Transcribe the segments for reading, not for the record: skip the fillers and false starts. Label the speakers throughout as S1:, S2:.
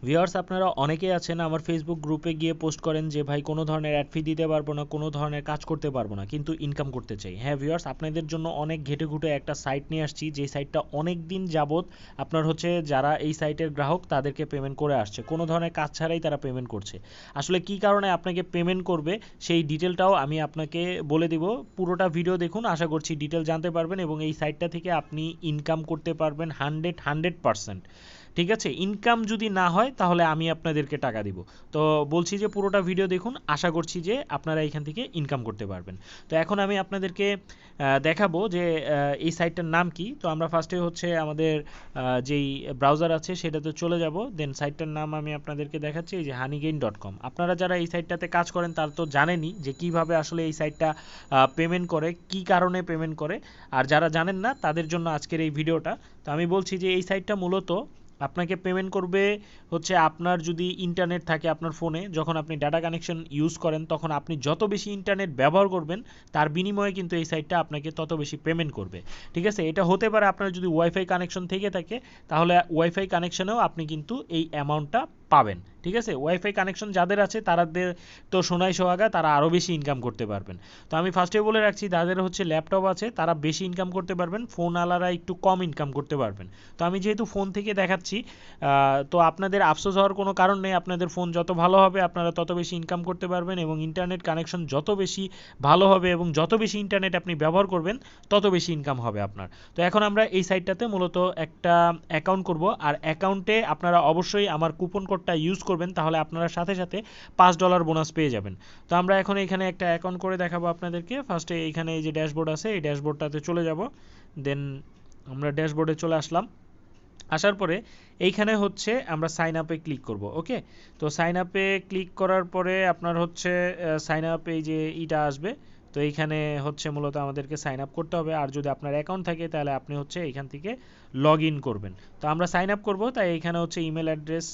S1: Viewers আপনারা অনেকেই আছেন আমার ফেসবুক গ্রুপে গিয়ে পোস্ট করেন যে ভাই কোনো ধরনের অ্যাড ফি দিতে পারবো না, কোনো ধরনের কাজ করতে পারবো না, কিন্তু ইনকাম করতে চাই। হ্যাঁ ভিউয়ার্স, আপনাদের জন্য অনেক ঘেটে ঘুটে একটা সাইট নিয়ে আসছি, যে সাইটটা অনেক দিন যাবত আপনার হচ্ছে যারা এই সাইটের গ্রাহক তাদেরকে পেমেন্ট করে আসছে, কোনো ধরনের কাজ ছাড়াই তারা পেমেন্ট করছে। আসলে কি কারণে আপনাকে পেমেন্ট করবে সেই ডিটেলটাও আমি আপনাকে বলে দিব। পুরোটা ভিডিও দেখুন, আশা করছি ডিটেল জানতে পারবেন এবং এই সাইটটা থেকে আপনি ইনকাম করতে পারবেন 100%। ঠিক আছে, ইনকাম যদি না হয় তাহলে আমি আপনাদেরকে টাকা দিব। তো বলছি যে পুরোটা ভিডিও দেখুন, আশা করছি যে আপনারা এখান থেকে ইনকাম করতে পারবেন। তো এখন আমি আপনাদেরকে দেখাবো যে এই সাইটটার নাম কি। তো আমরা ফার্স্টে হচ্ছে আমাদের যেই ব্রাউজার আছে সেটাতে চলে যাব, দেন সাইটটার নাম আমি আপনাদেরকে দেখাচ্ছি, এই যে honeygain.com। আপনারা যারা এই সাইটটাতে কাজ করেন তারা তো জানেনই যে কিভাবে আসলে এই সাইটটা পেমেন্ট করে, কি কারণে পেমেন্ট করে। আর যারা জানেন না তাদের জন্য আজকের এই ভিডিওটা। তো আমি বলছি যে এই সাইটটা মূলত আপনাকে পেমেন্ট করবে হচ্ছে আপনার যদি ইন্টারনেট থাকে আপনার ফোনে, যখন আপনি ডাটা কানেকশন ইউজ করেন তখন আপনি যত বেশি ইন্টারনেট ব্যবহার করবেন তার বিনিময়ে কিন্তু এই সাইটটা আপনাকে তত বেশি পেমেন্ট করবে। ঠিক আছে, এটা হতে পারে আপনার যদি ওয়াইফাই কানেকশন থেকে থাকে তাহলে ওয়াইফাই কানেকশনেও আপনি কিন্তু এই অ্যামাউন্টটা পাবেন। ঠিক আছে, ওয়াইফাই কানেকশন যাদের আছে তাদের তো সোনাই সোহাগা, তারা আরও বেশি ইনকাম করতে পারবেন। তো আমি ফার্স্টে বলে রাখছি, যাদের হচ্ছে ল্যাপটপ আছে তারা বেশি ইনকাম করতে পারবেন, ফোন আলারা একটু কম ইনকাম করতে পারবেন। তো আমি যেহেতু ফোন থেকে দেখাচ্ছি, তো আপনাদের আফসোস হওয়ার কোনো কারণ নেই, আপনাদের ফোন যত ভালো হবে আপনারা তত বেশি ইনকাম করতে পারবেন এবং ইন্টারনেট কানেকশন যত বেশি ভালো হবে এবং যত বেশি ইন্টারনেট আপনি ব্যবহার করবেন তত বেশি ইনকাম হবে আপনার। তো এখন আমরা এই সাইটটাতে মূলত একটা অ্যাকাউন্ট করব, আর অ্যাকাউন্টে আপনারা অবশ্যই আমার কুপন কোডটা ইউজ করবেন, তাহলে আপনারা সাথে সাথে $5 বোনাস পেয়ে যাবেন। তো আমরা এখন এখানে একটা অ্যাকাউন্ট করে দেখাবো আপনাদেরকে। ফার্স্টে এইখানে এই যে ড্যাশবোর্ড আছে এই ড্যাশবোর্ডটাতে চলে যাব, দেন আমরা ড্যাশবোর্ডে চলে আসলাম। আসার পরে এইখানে হচ্ছে আমরা সাইন আপে ক্লিক করব। ওকে, তো সাইন আপে ক্লিক করার পরে আপনার হচ্ছে সাইন আপ এই যে ইটা আসবে। তো এইখানে হচ্ছে মূলত আমাদেরকে সাইন আপ করতে হবে, আর যদি আপনার অ্যাকাউন্ট থাকে তাহলে আপনি হচ্ছে এইখান থেকে লগ ইন করবেন। তো আমরা সাইন আপ করবো, তাই এইখানে হচ্ছে ইমেল অ্যাড্রেস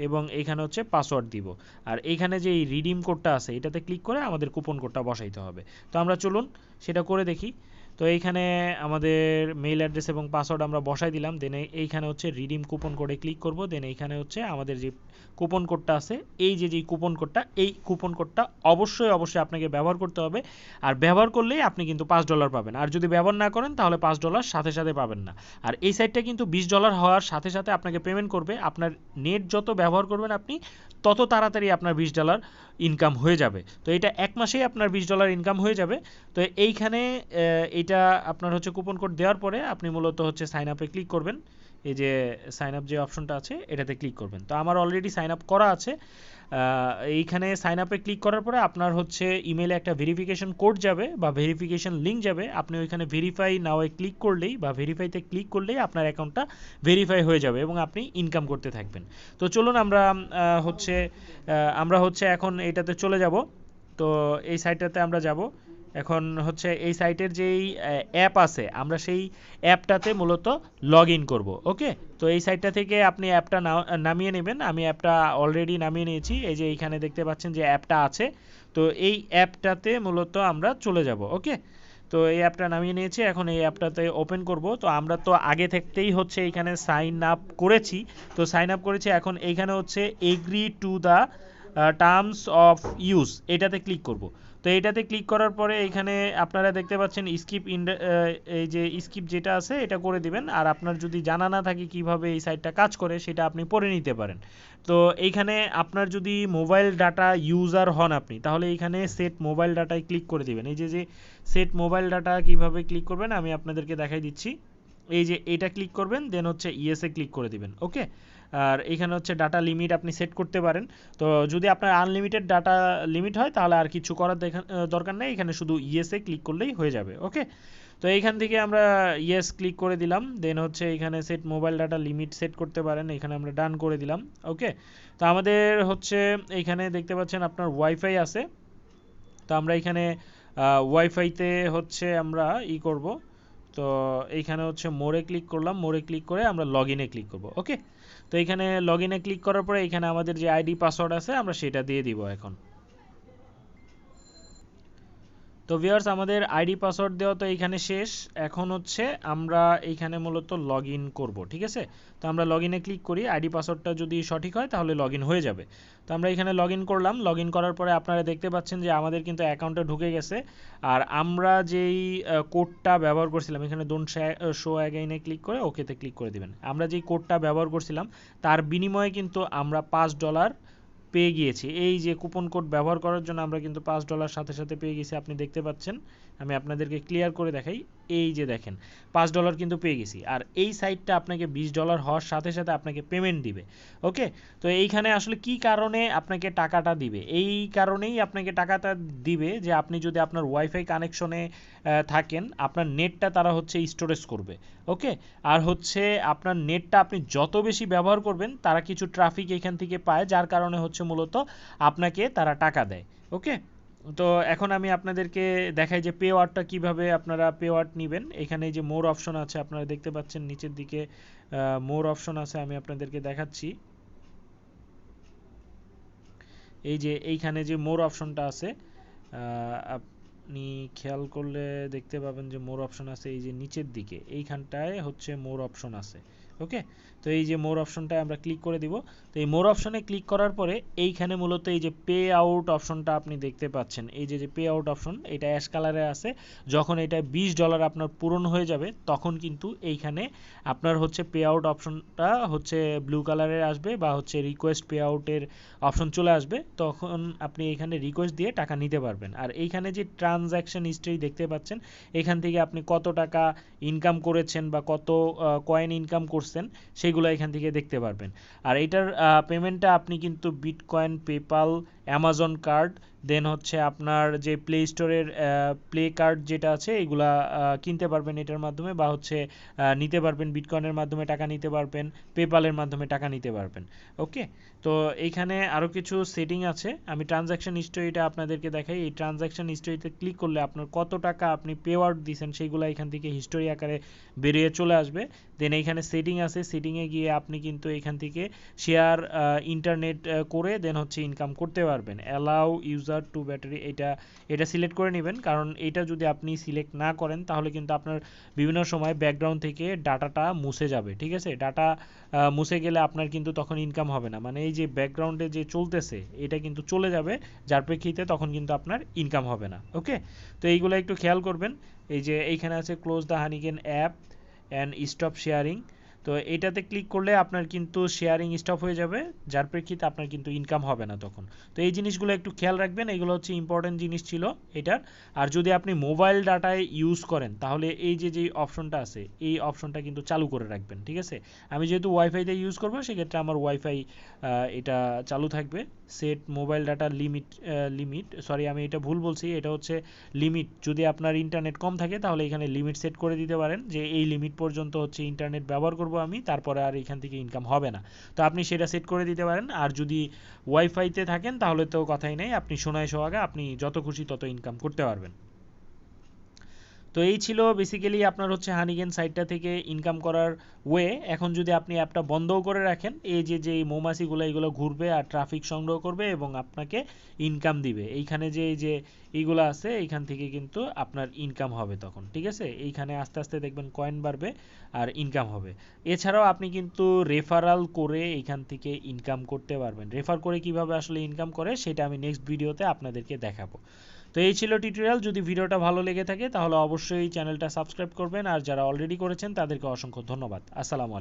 S1: এবং এইখানে হচ্ছে পাসওয়ার্ড দিব। আর এইখানে যে এই রিডিম কোডটা আছে এটাতে ক্লিক করে আমাদের কুপন কোডটা বসাইতে হবে। তো আমরা চলুন সেটা করে দেখি। তো এইখানে আমাদের মেইল অ্যাড্রেস এবং পাসওয়ার্ড আমরা বসাই দিলাম, দেন এইখানে হচ্ছে রিডিম কুপন কোডে ক্লিক করব, দেন এইখানে হচ্ছে আমাদের যে কুপন কোডটা আছে এই যে কুপন কোডটা, এই কুপন কোডটা অবশ্যই অবশ্যই আপনাকে ব্যবহার করতে হবে। আর ব্যবহার করলেই আপনি কিন্তু $5 পাবেন, আর যদি ব্যবহার না করেন তাহলে $5 সাথে সাথে পাবেন না। আর এই সাইটটা কিন্তু $20 হওয়ার সাথে সাথে আপনাকে পেমেন্ট করবে। আপনার নেট যত ব্যবহার করবেন আপনি তত তাড়াতাড়ি আপনার $20 ইনকাম হয়ে যাবে। তো এটা এক মাসেই আপনার $20 ইনকাম হয়ে যাবে। তো এইখানে এইটা আপনার হচ্ছে কুপন কোড দেওয়ার পরে আপনি মূলত হচ্ছে সাইন আপে ক্লিক করবেন। এই যে সাইন আপ যে অপশনটা আছে এটাতে ক্লিক করবেন। তো আমার অলরেডি সাইন আপ করা আছে। এইখানে সাইন আপে ক্লিক করার পরে আপনার হচ্ছে ইমেলে একটা ভেরিফিকেশন কোড যাবে বা ভেরিফিকেশন লিঙ্ক যাবে, আপনি ওইখানে ভেরিফাই নাওয়ে ক্লিক করলেই বা ভেরিফাইতে ক্লিক করলেই আপনার অ্যাকাউন্টটা ভেরিফাই হয়ে যাবে এবং আপনি ইনকাম করতে থাকবেন। তো চলুন আমরা হচ্ছে এখন এটাতে চলে যাব। তো এই সাইটটাতে আমরা যাব। এখন হচ্ছে এই সাইটের যেই অ্যাপ আছে আমরা সেই অ্যাপটাতে মূলত লগ ইন করবো। ওকে, তো এই সাইটটা থেকে আপনি অ্যাপটা নামিয়ে নেবেন। আমি অ্যাপটা অলরেডি নামিয়ে নিয়েছি, এই যে এইখানে দেখতে পাচ্ছেন যে অ্যাপটা আছে। তো এই অ্যাপটাতে মূলত আমরা চলে যাব। ওকে, তো এই অ্যাপটা নামিয়ে নিয়েছি, এখন এই অ্যাপটাতে ওপেন করব। তো আমরা তো আগে থাকতেই হচ্ছে এইখানে সাইন আপ করেছি। তো সাইন আপ করেছি, এখন এইখানে হচ্ছে agree to the terms of use এটাতে ক্লিক করব। তো এটাতে ক্লিক করার পরে এখানে আপনারা দেখতে পাচ্ছেন এই যে স্কিপ যেটা আছে এটা করে দিবেন। আর আপনার যদি জানা না থাকে কিভাবে এই সাইটটা কাজ করে সেটা আপনি পড়ে নিতে পারেন। তো এইখানে আপনার যদি মোবাইল ডাটা ইউজার হন আপনি, তাহলে এইখানে সেট মোবাইল ডাটায় ক্লিক করে দিবেন। এই যে সেট মোবাইল ডাটা কিভাবে ক্লিক করবেন আমি আপনাদেরকে দেখাই দিচ্ছি। এই যে এটা ক্লিক করবেন, দেন হচ্ছে ইয়েসে ক্লিক করে দিবেন। ওকে, আর এখানে হচ্ছে ডাটা লিমিট আপনি সেট করতে পারেন। তো যদি আপনার আনলিমিটেড ডাটা লিমিট হয় তাহলে আর কিছু করার দরকার নেই, এখানে শুধু ইয়েসে ক্লিক করলেই হয়ে যাবে। ওকে, তো এইখান থেকে আমরা ইয়েস ক্লিক করে দিলাম, দেন হচ্ছে এখানে set mobile data limit set করতে পারেন, এখানে আমরা ডান করে দিলাম। ওকে, তো আমাদের হচ্ছে এইখানে দেখতে পাচ্ছেন আপনার ওয়াইফাই আছে। তো আমরা এখানে ওয়াইফাইতে হচ্ছে আমরা করব। তো এইখানে হচ্ছে মোরে ক্লিক করলাম, মোরে ক্লিক করে আমরা লগ ইনে ক্লিক করব। ওকে, তো এখানে লগ ইনে ক্লিক করার পরে এখানে আমাদের যে আইডি পাসওয়ার্ড আছে আমরা সেটা দিয়ে দিব এখন। তো তো ভিউয়ার্স আমাদের আইডি পাসওয়ার্ড দেওয়া তো এইখানে শেষ। এখন হচ্ছে আমরা এইখানে মূলত লগ ইন করবো, ঠিক আছে। তো আমরা লগ ইনে ক্লিক করি, আইডি পাসওয়ার্ডটা যদি সঠিক হয় তাহলে লগ ইন হয়ে যাবে। তো আমরা এখানে লগ ইন করলাম, লগ ইন করার পরে আপনারা দেখতে পাচ্ছেন যে আমাদের কিন্তু অ্যাকাউন্টে ঢুকে গেছে। আর আমরা যেই কোডটা ব্যবহার করছিলাম, এখানে ডোন্ট শো অ্যাগেইনে ক্লিক করে ওকেতে ক্লিক করে দিবেন। আমরা যেই কোডটা ব্যবহার করছিলাম তার বিনিময়ে কিন্তু আমরা $5 পেয়ে গিয়েছি। এই যে কুপন কোড ব্যবহার করার জন্য আমরা কিন্তু $5 সাথে সাথে পেয়ে গেছি, আপনি দেখতে পাচ্ছেন। আমি আপনাদেরকে ক্লিয়ার করে দেখাই, এই যে দেখেন $5 কিন্তু পেয়ে গেছি। আর এই সাইটটা আপনাকে $20 হওয়ার সাথে সাথে আপনাকে পেমেন্ট দিবে। ওকে, তো এইখানে আসলে কি কারণে আপনাকে টাকাটা দিবে? এই কারণেই আপনাকে টাকাটা দিবে যে আপনি যদি আপনার ওয়াইফাই কানেকশনে থাকেন, আপনার নেটটা তারা হচ্ছে স্টোরেজ করবে। ওকে, আর হচ্ছে আপনার নেটটা আপনি যত বেশি ব্যবহার করবেন তারা কিছু ট্রাফিক এখান থেকে পায়, যার কারণে হচ্ছে মূলত আপনাকে তারা টাকা দেয়। ওকে, তো এখন আমি আপনাদেরকে দেখাই যে পে ওয়ার্ডটা কীভাবে আপনারা পে ওয়ার্ড নেবেন। এখানে যে মোর অপশন আছে আপনারা দেখতে পাচ্ছেন, নিচের দিকে মোর অপশন আছে, আমি আপনাদেরকে দেখাচ্ছি। এই যে এইখানে যে মোর অপশনটা আছে, আপনি খেয়াল করলে দেখতে পাবেন যে মোর অপশন আছে এই যে নিচের দিকে, এইখানটায় হচ্ছে মোর অপশন আছে। ওকে, তো এই যে মোর অপশনটায় আমরা ক্লিক করে দিব। তো এই মোর অপশনে ক্লিক করার পরে এইখানে মূলত এই যে পে আউট অপশনটা আপনি দেখতে পাচ্ছেন, এই যে পে আউট অপশন, এটা অ্যাশ কালারে আছে। যখন এটা $20 আপনার পূরণ হয়ে যাবে তখন কিন্তু এইখানে আপনার হচ্ছে পে আউট অপশনটা হচ্ছে ব্লু কালারের আসবে, বা হচ্ছে রিকোয়েস্ট পে আউটের অপশন চলে আসবে। তখন আপনি এখানে রিকোয়েস্ট দিয়ে টাকা নিতে পারবেন। আর এইখানে যে ট্রানজ্যাকশন হিস্ট্রি দেখতে পাচ্ছেন, এখান থেকে আপনি কত টাকা ইনকাম করেছেন বা কত কয়েন ইনকাম করছেন সেগুলো এখান থেকে দেখতে পারবেন। আর এটার পেমেন্টটা আপনি কিন্তু বিটকয়েন, পেপাল, অ্যামাজন কার্ড, দেন হচ্ছে আপনার যে প্লে স্টোরের প্লে কার্ড যেটা আছে এগুলা কিনতে পারবেন এটার মাধ্যমে, বা হচ্ছে নিতে পারবেন, বিটকয়েনের মাধ্যমে টাকা নিতে পারবেন, পেপালের মাধ্যমে টাকা নিতে পারবেন। ওকে, তো এইখানে আরও কিছু সেটিং আছে, আমি ট্রানজ্যাকশন হিস্টোরিটা আপনাদেরকে দেখাই। এই ট্রানজ্যাকশন হিস্টোরিতে ক্লিক করলে আপনার কত টাকা আপনি পে আউট দিয়েছেন সেইগুলো এখান থেকে হিস্টোরি আকারে বেরিয়ে চলে আসবে। দেন এইখানে সেটিং আছে, সেটিংয়ে গিয়ে আপনি কিন্তু এখান থেকে শেয়ার ইন্টারনেট করে দেন হচ্ছে ইনকাম করতে পারবেন। অ্যালাউ ইউজার টু ব্যাটারি, এটা সিলেক্ট করে নেবেন, কারণ এটা যদি আপনি সিলেক্ট না করেন তাহলে কিন্তু আপনার বিভিন্ন সময় ব্যাকগ্রাউন্ড থেকে ডাটাটা মুছে যাবে। ঠিক আছে, ডাটা মুছে গেলে আপনার কিন্তু তখন ইনকাম হবে না, মানে এই যে ব্যাকগ্রাউন্ডে যে চলতেছে এটা কিন্তু চলে যাবে, যার প্রেক্ষিতে তখন কিন্তু আপনার ইনকাম হবে না। ওকে, তো এইগুলো একটু খেয়াল করবেন। এই যে এইখানে আছে close the Honeygain app and stop sharing, তো এটাতে ক্লিক করলে আপনার কিন্তু শেয়ারিং স্টপ হয়ে যাবে, যার প্রেক্ষিতে আপনার কিন্তু ইনকাম হবে না তখন। তো এই জিনিসগুলো একটু খেয়াল রাখবেন, এগুলো হচ্ছে ইম্পর্টেন্ট জিনিস ছিল এটার। আর যদি আপনি মোবাইল ডাটায় ইউজ করেন তাহলে এই যে অপশনটা আছে এই অপশনটা কিন্তু চালু করে রাখবেন। ঠিক আছে, আমি যেহেতু ওয়াইফাইতে ইউজ করবো সেক্ষেত্রে আমার ওয়াইফাই এটা চালু থাকবে। Set mobile data limit, sorry আমি এটা ভুল বলছি, এটা হচ্ছে লিমিট। যদি আপনার ইন্টারনেট কম থাকে তাহলে এখানে লিমিট সেট করে দিতে পারেন যে এই লিমিট পর্যন্ত হচ্ছে ইন্টারনেট ব্যবহার করব আমি, তারপরে আর এখান থেকে ইনকাম হবে না। তো আপনি সেটা সেট করে দিতে পারেন। আর যদি ওয়াইফাইতে থাকেন তাহলে তো কথাই নেই, আপনি সোনায় সোহাগা, আপনি যত খুশি তত ইনকাম করতে পারবেন। তো এই ছিল বেসিক্যালি আপনার হচ্ছে হানিগেন সাইটটা থেকে ইনকাম করার ওয়ে। এখন যদি আপনি অ্যাপটা বন্ধও করে রাখেন, এই যে মৌমাছিগুলো এগুলো ঘুরবে আর ট্রাফিক সংগ্রহ করবে এবং আপনাকে ইনকাম দিবে। এইখানে যে এই যে এইগুলো আছে এইখান থেকে কিন্তু আপনার ইনকাম হবে তখন। ঠিক আছে, এইখানে আস্তে আস্তে দেখবেন কয়েন বাড়বে আর ইনকাম হবে। এছাড়াও আপনি কিন্তু রেফারাল করে এইখান থেকে ইনকাম করতে পারবেন। রেফার করে কিভাবে আসলে ইনকাম করে সেটা আমি নেক্সট ভিডিওতে আপনাদেরকে দেখাবো। তো এই ছিল টিউটোরিয়াল। যদি ভিডিওটা ভালো লেগে থাকে তাহলে অবশ্যই চ্যানেলটা সাবস্ক্রাইব করবেন, আর যারা অলরেডি করেছেন তাদেরকে অসংখ্য ধন্যবাদ। আসসালামু আলাইকুম।